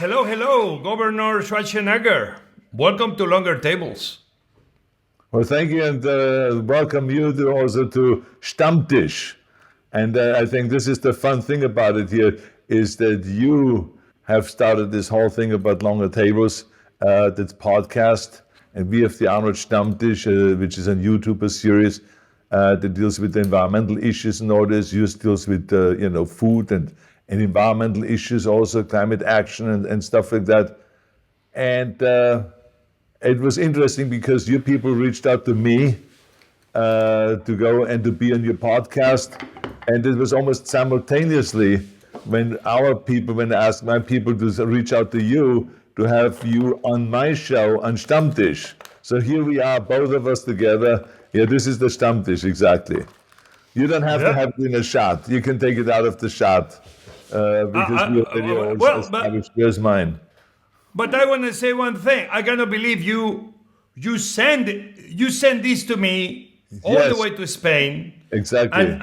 Hello, hello, Governor Schwarzenegger. Welcome to Longer Tables. Well, thank you, and welcome you also to Stammtisch. And I think this is the fun thing about it here, is that you have started this whole thing about longer tables, that's podcast, and we have the Arnold Stammtisch, which is a YouTuber series that deals with the environmental issues and all this. Yours deals with food and environmental issues, also climate action and stuff like that. And it was interesting because you people reached out to me to go and to be on your podcast, and it was almost simultaneously when I asked my people to reach out to you to have you on my show on Stammtisch. So here we are, both of us together. Yeah, this is the Stammtisch, exactly. You don't have to have it in a shot. You can take it out of the shot because we already established here's mine. But I want to say one thing. I cannot believe you send this to me all the way to Spain. Exactly.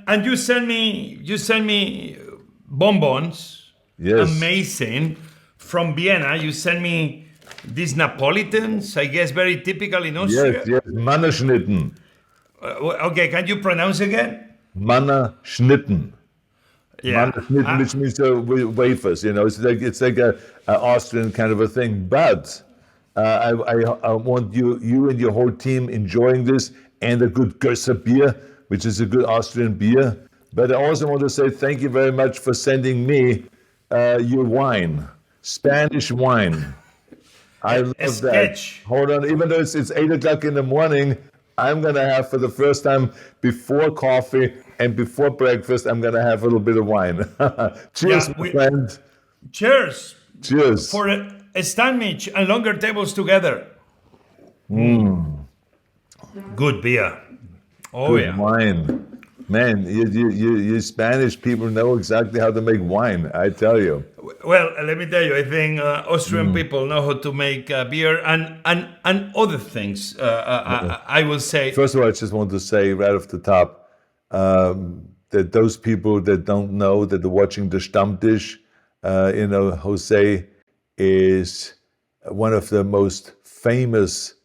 And you send me bonbons. Yes. Amazing. From Vienna, you send me these Napolitans, I guess very typical in Austria. Yes, Mannerschnitten. Okay, can you pronounce again? Mannerschnitten. Yeah. Mannerschnitten, which means wafers. It's like a Austrian kind of a thing. But I want you and your whole team enjoying this, and a good Gösser beer, which is a good Austrian beer. But I also want to say thank you very much for sending me your wine, Spanish wine. I love that. Hold on, even though it's 8 o'clock in the morning, I'm going to have, for the first time, before coffee and before breakfast, I'm going to have a little bit of wine. Cheers, my friend. Cheers. Cheers. For a Stammtisch and Longer Tables together. Good beer. Oh, good yeah. Wine. Man, you Spanish people know exactly how to make wine, I tell you. Well, let me tell you, I think Austrian people know how to make beer and other things, I will say. First of all, I just want to say right off the top that those people that don't know, that are watching the Stammtisch, José is one of the most famous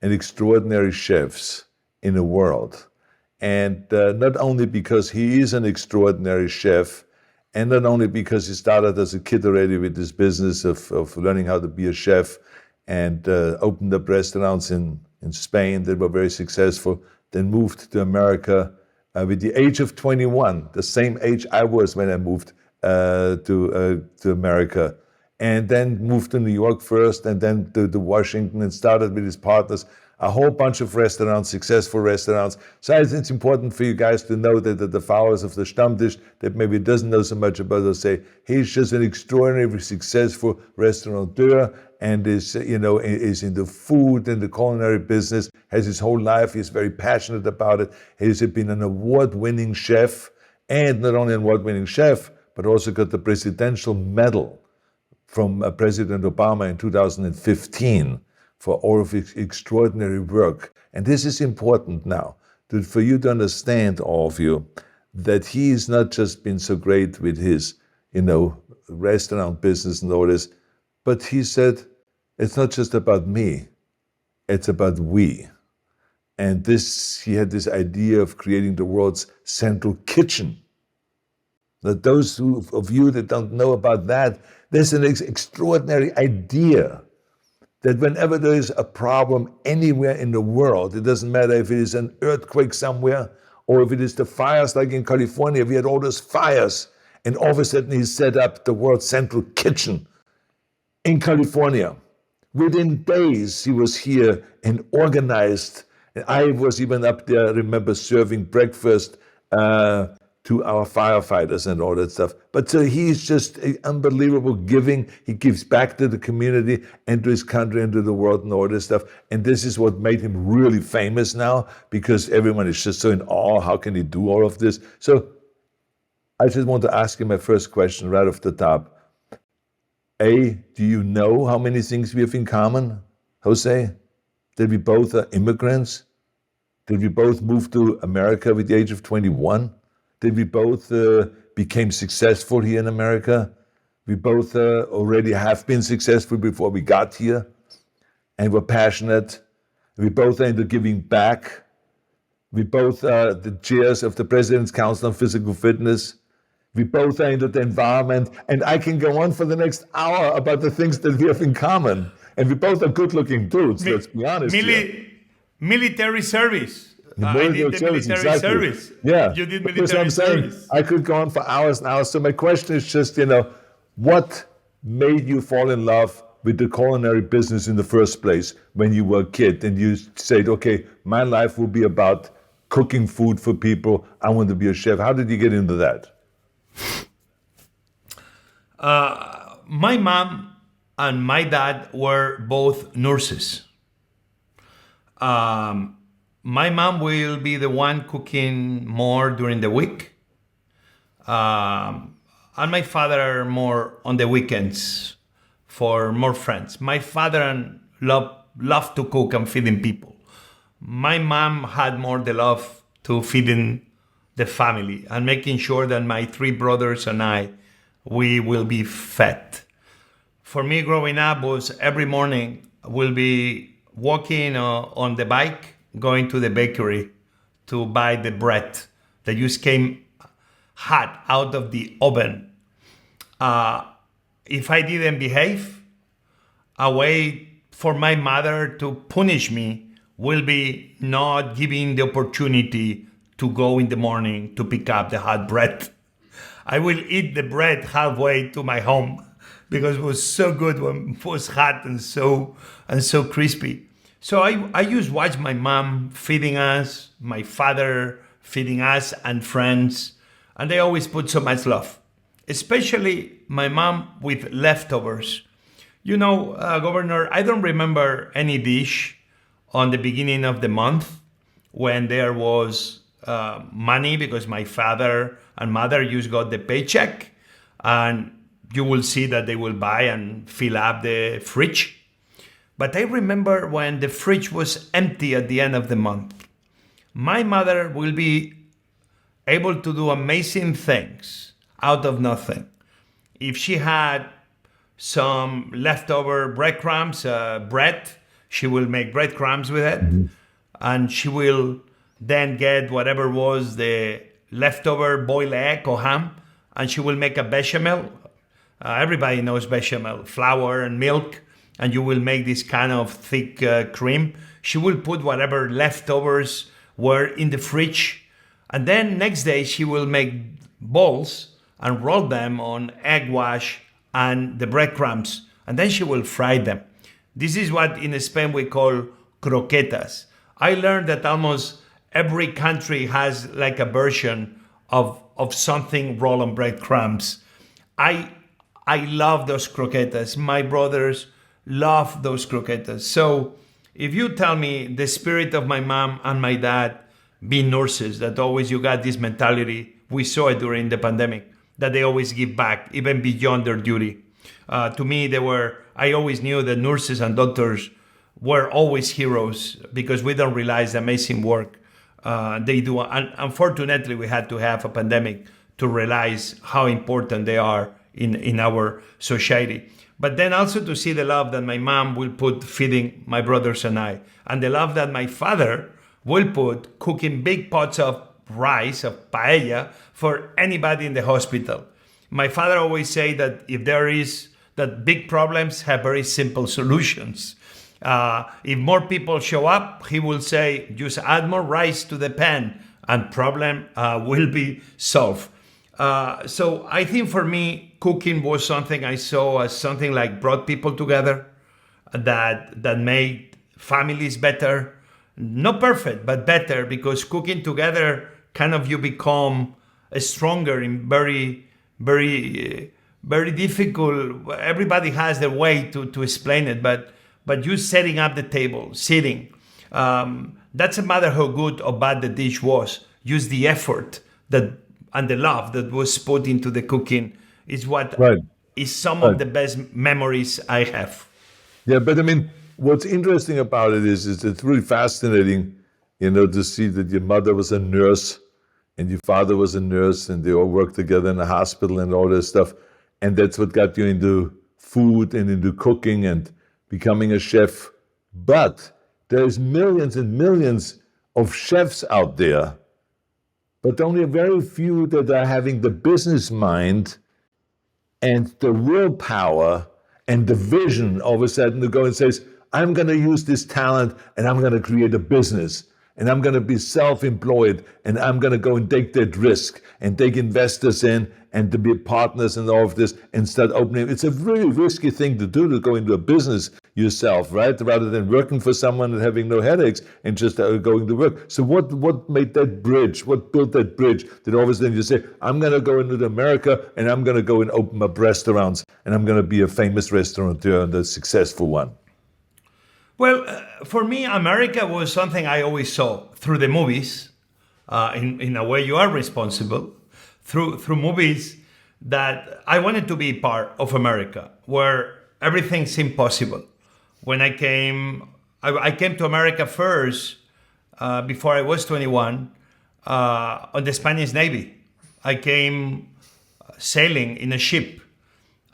and extraordinary chefs in the world. And not only because he is an extraordinary chef, and not only because he started as a kid already with this business of learning how to be a chef, and opened up restaurants in Spain that were very successful, then moved to America with the age of 21, the same age I was when I moved to America, and then moved to New York first, and then to Washington, and started with his partners a whole bunch of restaurants, successful restaurants. So it's important for you guys to know that the followers of the Stammtisch that maybe doesn't know so much about us say he's just an extraordinarily successful restaurateur, and is in the food and the culinary business, has his whole life. He's very passionate about it. He's been an award-winning chef, and not only an award-winning chef, but also got the presidential medal from President Obama in 2015 for all of his extraordinary work. And this is important now, for you to understand, all of you, that he's not just been so great with his, restaurant business and all this, but he said, it's not just about me, it's about we. And he had this idea of creating the world's central kitchen. That those of you that don't know about that, there's an extraordinary idea that whenever there is a problem anywhere in the world, it doesn't matter if it is an earthquake somewhere or if it is the fires like in California. We had all those fires, and all of a sudden he set up the world's central kitchen in California. Within days he was here and organized. And I was even up there, I remember, serving breakfast to our firefighters and all that stuff. But so he's just unbelievable giving. He gives back to the community and to his country and to the world and all this stuff. And this is what made him really famous now, because everyone is just so in awe. How can he do all of this? So I just want to ask you my first question right off the top. Do you know how many things we have in common, José? That we both are immigrants? Did we both move to America with the age of 21? That we both became successful here in America? We both already have been successful before we got here, and we're passionate. We both are into giving back. We both are the chairs of the President's Council on Physical Fitness. We both are into the environment, and I can go on for the next hour about the things that we have in common. And we both are good-looking dudes, let's be honest here. Military service. I Military did the service, military exactly. service. Yeah, You did but that's what military I'm saying. service. I could go on for hours and hours. So my question is just, what made you fall in love with the culinary business in the first place when you were a kid and you said, okay, my life will be about cooking food for people. I want to be a chef. How did you get into that? My mom and my dad were both nurses. My mom will be the one cooking more during the week. And my father more on the weekends for more friends. My father loved to cook and feeding people. My mom had more the love to feeding the family and making sure that my three brothers and we will be fed. For me, growing up was every morning will be walking on the bike, going to the bakery to buy the bread that just came hot out of the oven. If I didn't behave, a way for my mother to punish me will be not giving the opportunity to go in the morning to pick up the hot bread. I will eat the bread halfway to my home because it was so good when it was hot and so crispy. So I just watch my mom feeding us, my father feeding us and friends, and they always put so much love. Especially my mom with leftovers. Governor, I don't remember any dish on the beginning of the month when there was money because my father and mother just got the paycheck, and you will see that they will buy and fill up the fridge. But I remember when the fridge was empty at the end of the month. My mother will be able to do amazing things out of nothing. If she had some leftover breadcrumbs, bread, she will make breadcrumbs with it. Mm-hmm. And she will then get whatever was the leftover boiled egg or ham, and she will make a bechamel. Everybody knows bechamel, flour and milk, and you will make this kind of thick cream. She will put whatever leftovers were in the fridge, and then next day she will make balls and roll them on egg wash and the breadcrumbs, and then she will fry them. This is what in Spain we call croquetas. I learned that almost every country has like a version of something rolled on breadcrumbs. I love those croquetas. My brothers love those croquetas. So if you tell me the spirit of my mom and my dad being nurses, that always you got this mentality, we saw it during the pandemic, that they always give back even beyond their duty. To me, I always knew that nurses and doctors were always heroes because we don't realize the amazing work they do. And unfortunately, we had to have a pandemic to realize how important they are in our society. But then also to see the love that my mom will put feeding my brothers and I, and the love that my father will put cooking big pots of rice, of paella, for anybody in the hospital. My father always say that if there is that big problems have very simple solutions. If more people show up, he will say, just add more rice to the pan and problem will be solved. So I think for me, cooking was something I saw as something like brought people together, that made families better. Not perfect, but better, because cooking together kind of you become stronger in very, very, very difficult. Everybody has their way to explain it, but you setting up the table, sitting, doesn't matter how good or bad the dish was. Use the effort and the love that was put into the cooking is what is some of the best memories I have. Yeah, but I mean, what's interesting about it is it's really fascinating, to see that your mother was a nurse and your father was a nurse and they all worked together in a hospital and all this stuff. and that's what got you into food and into cooking and becoming a chef. But there's millions and millions of chefs out there, but only a very few that are having the business mind and the willpower and the vision all of a sudden to go and says, I'm going to use this talent and I'm going to create a business and I'm going to be self-employed and I'm going to go and take that risk and take investors in and to be partners in all of this and start opening. It's a really risky thing to do, to go into a business yourself, right? Rather than working for someone and having no headaches and just going to work. So what made that bridge? What built that bridge that all of a sudden you say, I'm going to go into America and I'm going to go and open up restaurants and I'm going to be a famous restaurateur and a successful one? Well, for me, America was something I always saw through the movies. In a way, you are responsible through movies, that I wanted to be part of America, where everything seemed possible. When I came to America first, before I was 21, on the Spanish Navy. I came sailing in a ship,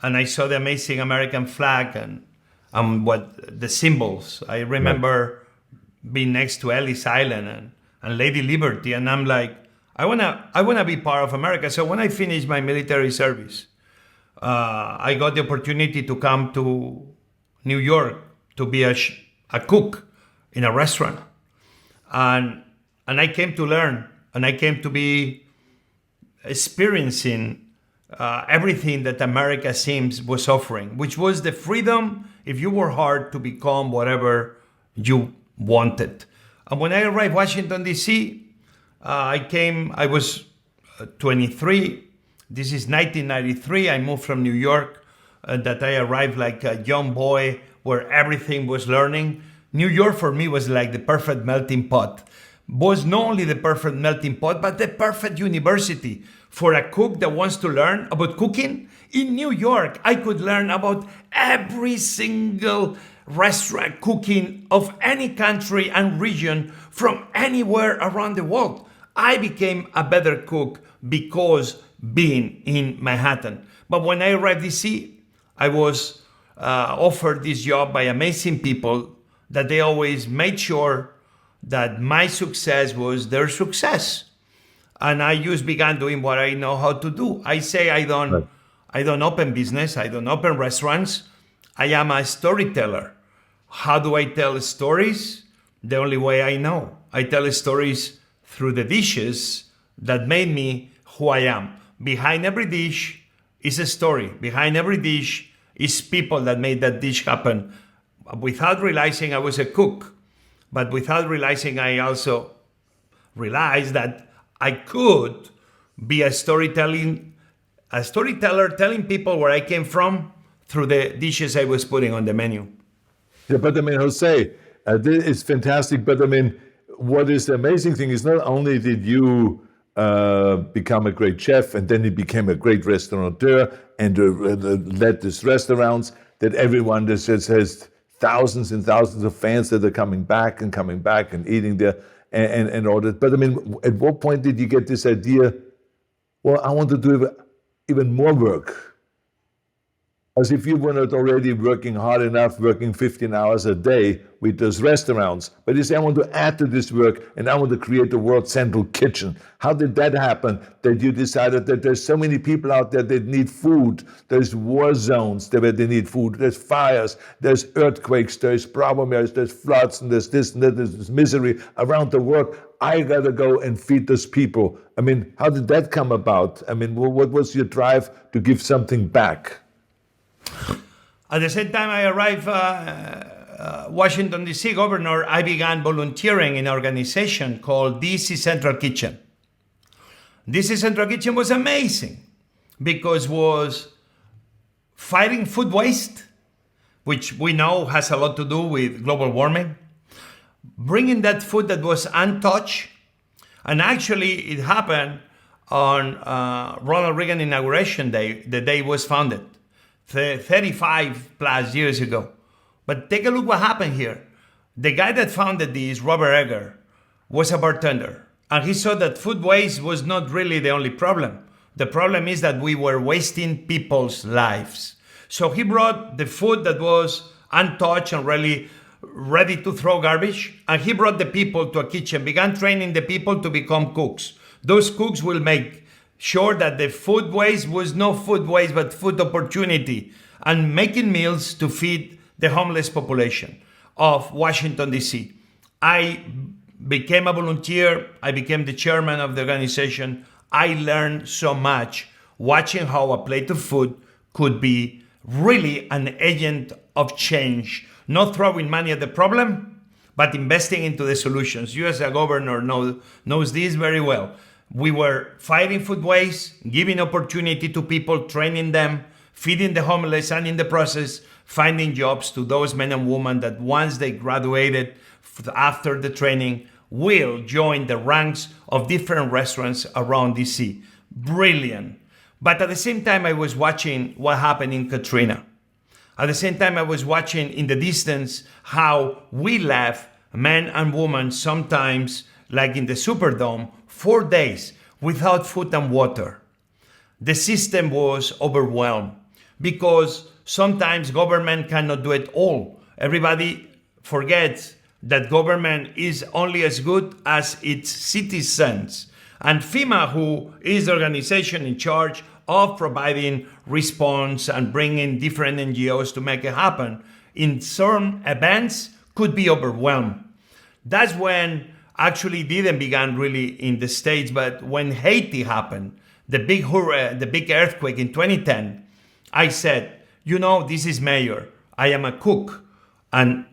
and I saw the amazing American flag and what the symbols. I remember being next to Ellis Island and Lady Liberty, and I'm like, I wanna be part of America. So when I finished my military service, I got the opportunity to come to New York to be a cook in a restaurant, and I came to learn, and I came to be experiencing everything that America was offering, which was the freedom, if you were hard, to become whatever you wanted. And when I arrived Washington, D.C., I was 23. This is 1993. I moved from New York, that I arrived like a young boy where everything was learning. New York for me was like the perfect melting pot. Was not only the perfect melting pot, but the perfect university for a cook that wants to learn about cooking. In New York, I could learn about every single restaurant cooking of any country and region from anywhere around the world. I became a better cook because being in Manhattan. But when I arrived DC, I was offered this job by amazing people that they always made sure that my success was their success. And I just began doing what I know how to do. I say I don't open business, I don't open restaurants. I am a storyteller. How do I tell stories? The only way I know. I tell stories through the dishes that made me who I am. Behind every dish is a story. Behind every dish is people that made that dish happen. Without realizing I was a cook, but without realizing I also realized that I could be a storyteller telling people where I came from through the dishes I was putting on the menu. Yeah, but I mean, Jose, this is fantastic. But I mean, what is the amazing thing is not only did you become a great chef, and then you became a great restaurateur and led these restaurants that everyone just has thousands and thousands of fans that are coming back and eating there and all that. But I mean, at what point did you get this idea, well, I want to do even more work? As if you were not already working hard enough, working 15 hours a day with those restaurants. But you say, I want to add to this work and I want to create the world's central kitchen. How did that happen? That you decided that there's so many people out there that need food. There's war zones where they need food. There's fires, there's earthquakes, there's problems, there's floods, and there's this and that, there's misery around the world. I gotta go and feed those people. I mean, how did that come about? I mean, what was your drive to give something back? At the same time I arrived Washington, D.C. governor, I began volunteering in an organization called D.C. Central Kitchen. D.C. Central Kitchen was amazing because was fighting food waste, which we know has a lot to do with global warming, bringing that food that was untouched, and actually it happened on Ronald Reagan Inauguration Day, the day it was founded. 35 plus years ago. But take a look what happened here. The guy that founded this, Robert Egger, was a bartender. And he saw that food waste was not really the only problem. The problem is that we were wasting people's lives. So he brought the food that was untouched and really ready to throw garbage, and he brought the people to a kitchen, began training the people to become cooks. Those cooks will make sure that the food waste was no food waste but food opportunity, and making meals to feed the homeless population of Washington, D.C. I became a volunteer. I became the chairman of the organization. I learned so much watching how a plate of food could be really an agent of change, not throwing money at the problem, but investing into the solutions. You as a governor knows this very well. We were fighting food waste, giving opportunity to people, training them, feeding the homeless, and in the process, finding jobs to those men and women that once they graduated after the training will join the ranks of different restaurants around DC. Brilliant. But at the same time, I was watching what happened in Katrina. At the same time, I was watching in the distance how we left men and women sometimes, like in the Superdome, 4 days without food and water. The system was overwhelmed because sometimes government cannot do it all. Everybody forgets that government is only as good as its citizens. And FEMA, who is the organization in charge of providing response and bringing different NGOs to make it happen, in certain events could be overwhelmed. That's when actually didn't began really in the States, but when Haiti happened, the big earthquake in 2010, I said, this is mayor. I am a cook. And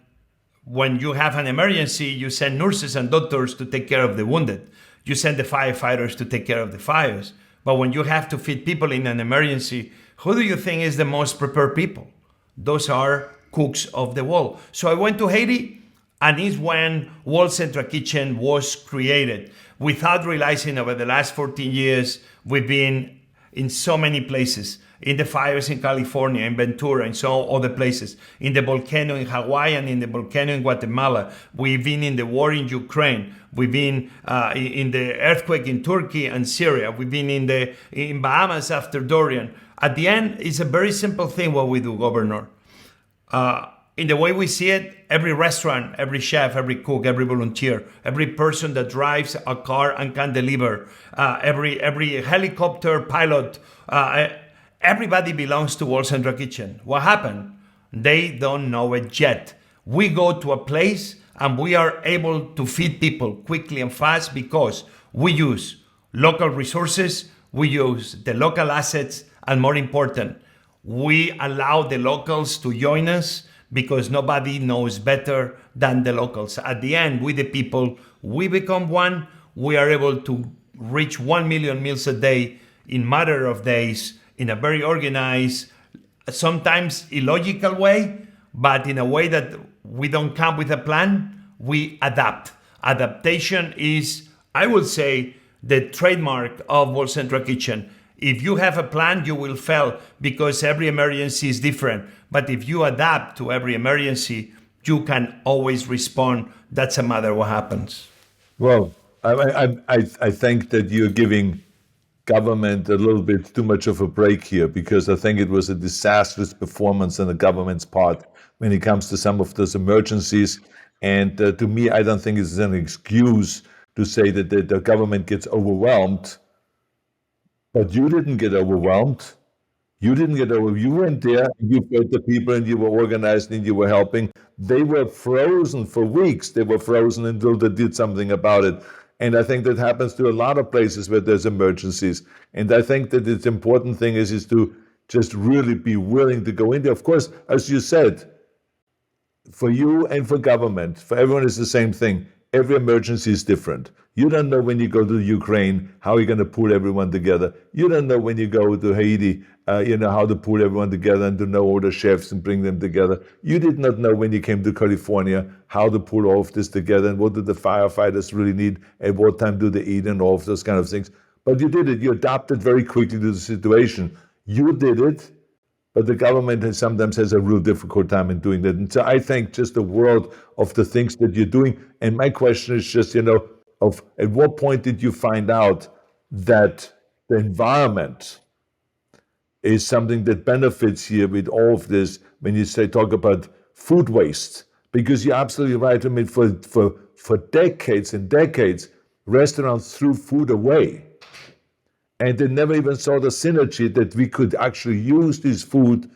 when you have an emergency, you send nurses and doctors to take care of the wounded. You send the firefighters to take care of the fires. But when you have to feed people in an emergency, who do you think is the most prepared people? Those are cooks of the world. So I went to Haiti, and it's when World Central Kitchen was created. Without realizing over the last 14 years, we've been in so many places. In the fires in California, in Ventura, and so other places. In the volcano in Hawaii and in the volcano in Guatemala. We've been in the war in Ukraine. We've been in the earthquake in Turkey and Syria. We've been in Bahamas after Dorian. At the end, it's a very simple thing what we do, Governor. In the way we see it, every restaurant, every chef, every cook, every volunteer, every person that drives a car and can deliver, every helicopter pilot, everybody belongs to World Central Kitchen. What happened? They don't know it yet. We go to a place and we are able to feed people quickly and fast because we use local resources, we use the local assets, and more important, we allow the locals to join us because nobody knows better than the locals. At the end, we the people, we become one. We are able to reach 1 million meals a day in matter of days, in a very organized, sometimes illogical way, but in a way that we don't come with a plan, we adapt. Adaptation is, I would say, the trademark of World Central Kitchen. If you have a plan, you will fail because every emergency is different. But if you adapt to every emergency, you can always respond. That's a matter what happens. Well, I think that you're giving government a little bit too much of a break here because I think it was a disastrous performance on the government's part when it comes to some of those emergencies. And to me, I don't think it's an excuse to say that the government gets overwhelmed. But you didn't get overwhelmed. You didn't get over. You went there, you fed the people, and you were organized, and you were helping. They were frozen for weeks. They were frozen until they did something about it. And I think that happens to a lot of places where there's emergencies. And I think that the important thing is to just really be willing to go in there. Of course, as you said, for you and for government, for everyone is the same thing. Every emergency is different. You don't know when you go to Ukraine how you're going to pull everyone together. You don't know when you go to Haiti, how to pull everyone together and to know all the chefs and bring them together. You did not know when you came to California how to pull all of this together and what do the firefighters really need, at what time do they eat, and all of those kind of things. But you did it. You adapted very quickly to the situation. You did it. But the government sometimes has a real difficult time in doing that. And so I think just the world of the things that you're doing. And my question is just, of at what point did you find out that the environment is something that benefits here with all of this when you talk about food waste. Because you're absolutely right. I mean, for decades and decades, restaurants threw food away. And they never even saw the synergy that we could actually use this food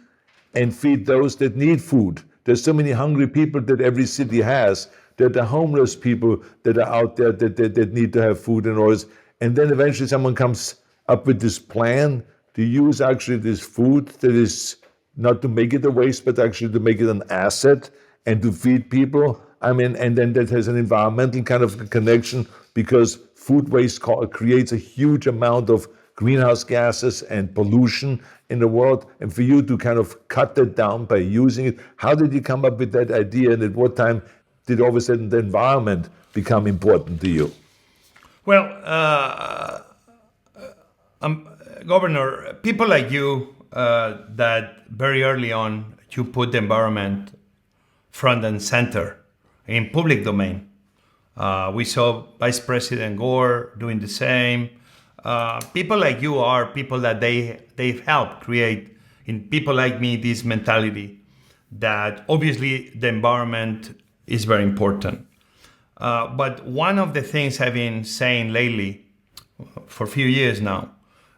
and feed those that need food. There's so many hungry people that every city has. There are the homeless people that are out there that need to have food and all this. And then eventually someone comes up with this plan to use actually this food that is not to make it a waste, but actually to make it an asset and to feed people. I mean, and then that has an environmental kind of connection, because food waste creates a huge amount of greenhouse gases and pollution in the world. And for you to kind of cut that down by using it, how did you come up with that idea? And at what time did all of a sudden the environment become important to you? Well, Governor, people like you, that very early on, you put the environment front and center in public domain. We saw Vice President Gore doing the same. People like you are people that they've helped create in people like me this mentality that obviously the environment is very important. But one of the things I've been saying lately for a few years now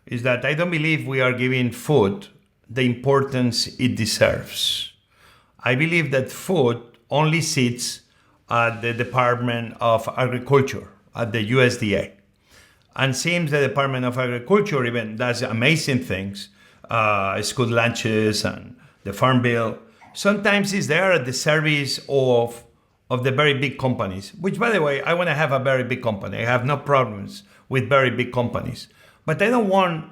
is that I don't believe we are giving food the importance it deserves. I believe that food only sits at the Department of Agriculture, at the USDA. And seems the Department of Agriculture even does amazing things, school lunches and the Farm Bill. Sometimes it's there at the service of the very big companies, which, by the way, I want to have a very big company. I have no problems with very big companies. But I don't want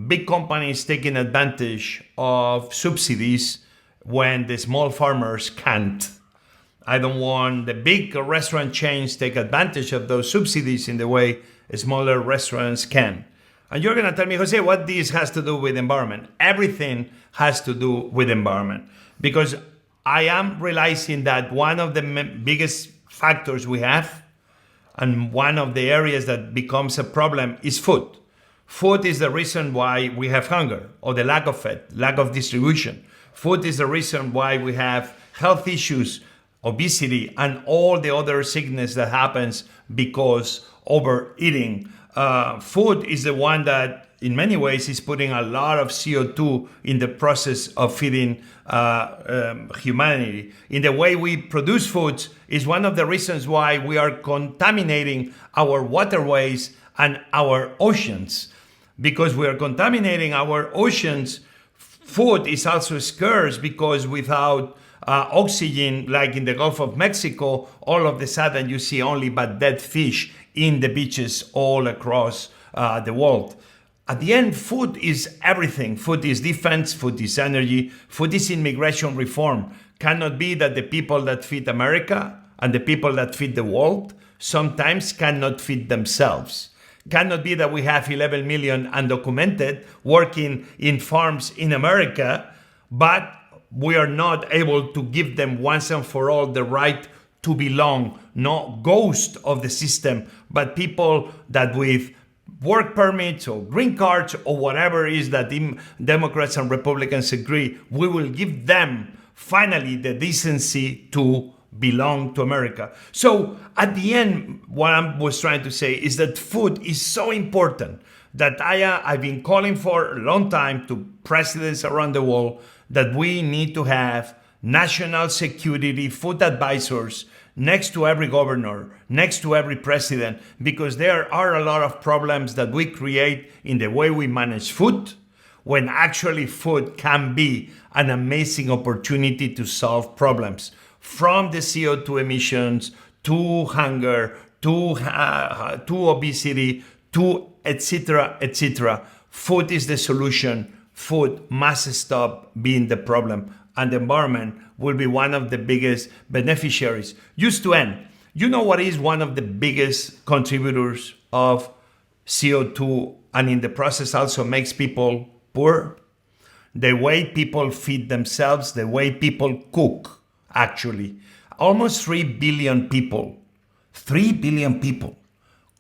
big companies taking advantage of subsidies when the small farmers can't. I don't want the big restaurant chains take advantage of those subsidies in the way smaller restaurants can. And you're going to tell me, Jose, what this has to do with environment? Everything has to do with environment. Because I am realizing that one of the biggest factors we have, and one of the areas that becomes a problem, is food. Food is the reason why we have hunger, or the lack of it, lack of distribution. Food is the reason why we have health issues, obesity, and all the other sickness that happens because overeating. Food is the one that, in many ways, is putting a lot of CO2 in the process of feeding humanity. In the way we produce foods is one of the reasons why we are contaminating our waterways and our oceans. Because we are contaminating our oceans, food is also scarce, because without oxygen, like in the Gulf of Mexico, all of a sudden you see only but dead fish in the beaches all across the world. At the end, food is everything. Food is defense, food is energy, food is immigration reform. Cannot be that the people that feed America and the people that feed the world sometimes cannot feed themselves. Cannot be that we have 11 million undocumented working in farms in America, but we are not able to give them once and for all the right to belong, not ghost of the system, but people that with work permits or green cards or whatever it is that Democrats and Republicans agree, we will give them finally the decency to belong to America. So at the end, what I was trying to say is that food is so important that I've been calling for a long time to presidents around the world that we need to have national security food advisors next to every governor, next to every president, because there are a lot of problems that we create in the way we manage food, when actually food can be an amazing opportunity to solve problems. From the CO2 emissions, to hunger, to obesity, to etc., etc. Food is the solution. Food must stop being the problem. And the environment will be one of the biggest beneficiaries. Just to end, you know what is one of the biggest contributors of CO2 and in the process also makes people poor? The way people feed themselves, the way people cook. Actually, almost 3 billion people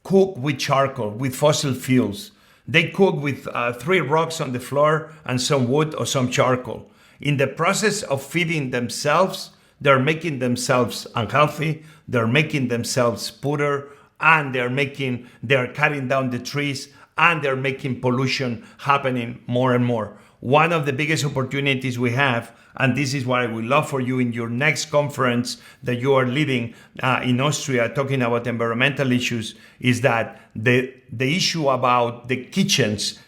cook with charcoal, with fossil fuels. They cook with 3 rocks on the floor and some wood or some charcoal. In the process of feeding themselves, they're making themselves unhealthy, they're making themselves poorer, and they're cutting down the trees, and they're making pollution happening more and more. One of the biggest opportunities we have, and this is what I would love for you in your next conference that you are leading in Austria, talking about environmental issues, is that the issue about the kitchens,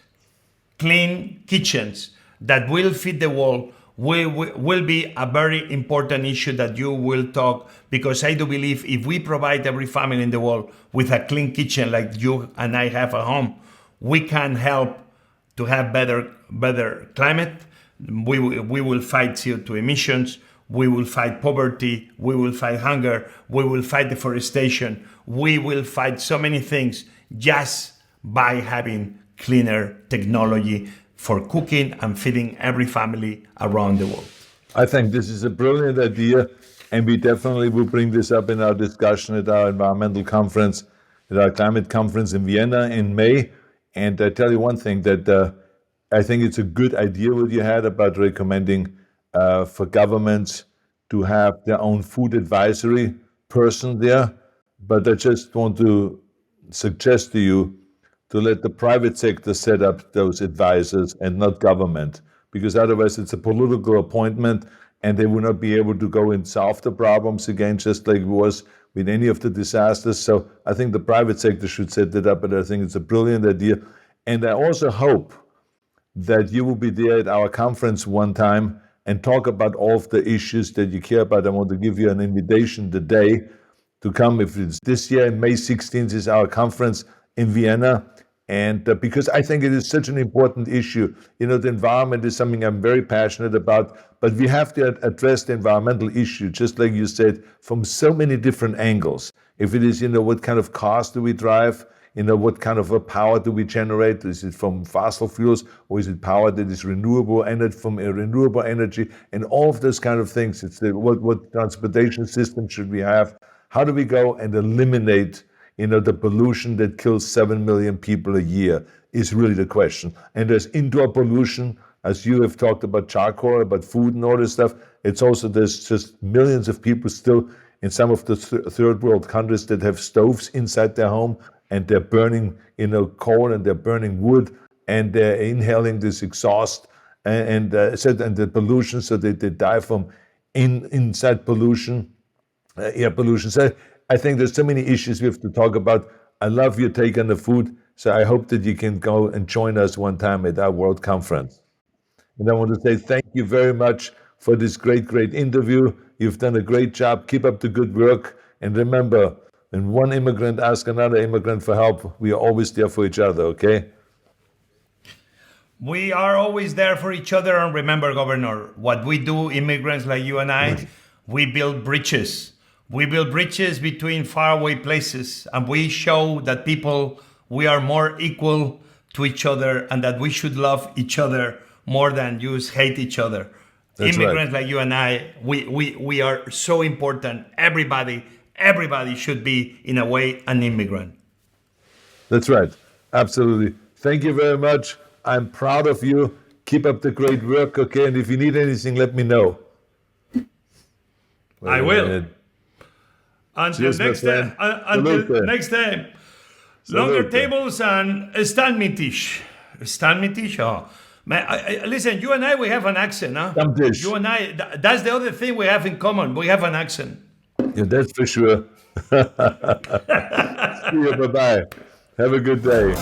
clean kitchens that will feed the world, will be a very important issue that you will talk, because I do believe if we provide every family in the world with a clean kitchen like you and I have at home, we can help to have better climate. We will fight CO2 emissions, we will fight poverty, we will fight hunger, we will fight deforestation, we will fight so many things just by having cleaner technology for cooking and feeding every family around the world. I think this is a brilliant idea, and we definitely will bring this up in our discussion at our environmental conference, at our climate conference in Vienna in May. And I tell you one thing, that I think it's a good idea what you had about recommending for governments to have their own food advisory person there. But I just want to suggest to you to let the private sector set up those advisors and not government, because otherwise it's a political appointment and they will not be able to go and solve the problems again, just like it was with any of the disasters. So I think the private sector should set that up, and I think it's a brilliant idea. And I also hope that you will be there at our conference one time and talk about all of the issues that you care about. I want to give you an invitation today to come. If it's this year, May 16th is our conference in Vienna. And because I think it is such an important issue. You know, the environment is something I'm very passionate about, but we have to address the environmental issue, just like you said, from so many different angles. If it is, what kind of cars do we drive? What kind of a power do we generate? Is it from fossil fuels, or is it power that is renewable energy, from a renewable energy, and all of those kind of things? It's what transportation system should we have? How do we go and eliminate the pollution that kills 7 million people a year is really the question. And there's indoor pollution, as you have talked about charcoal, about food and all this stuff. It's also, there's just millions of people still in some of the third world countries that have stoves inside their home, and they're burning, coal, and they're burning wood, and they're inhaling this exhaust and the pollution, so they die from inside pollution, air pollution. So I think there's so many issues we have to talk about. I love your take on the food, so I hope that you can go and join us one time at our World Conference. And I want to say thank you very much for this great interview. You've done a great job. Keep up the good work. And remember, when one immigrant asks another immigrant for help, we are always there for each other, okay? We are always there for each other. And remember, Governor, what we do, immigrants like you and I, we build bridges. We build bridges between faraway places, and we show that we are more equal to each other, and that we should love each other more than just hate each other. That's immigrants right. Like you and I, we are so important. Everybody should be, in a way, an immigrant. That's right. Absolutely. Thank you very much. I'm proud of you. Keep up the great work, okay? And if you need anything, let me know. I will. Until next time. Longer tables and Stammtisch. Stammtisch? Oh. Listen, you and I, we have an accent, huh? Stammtisch. You and I, that's the other thing we have in common. We have an accent. Yeah, that's for sure. See you. Bye-bye. Have a good day.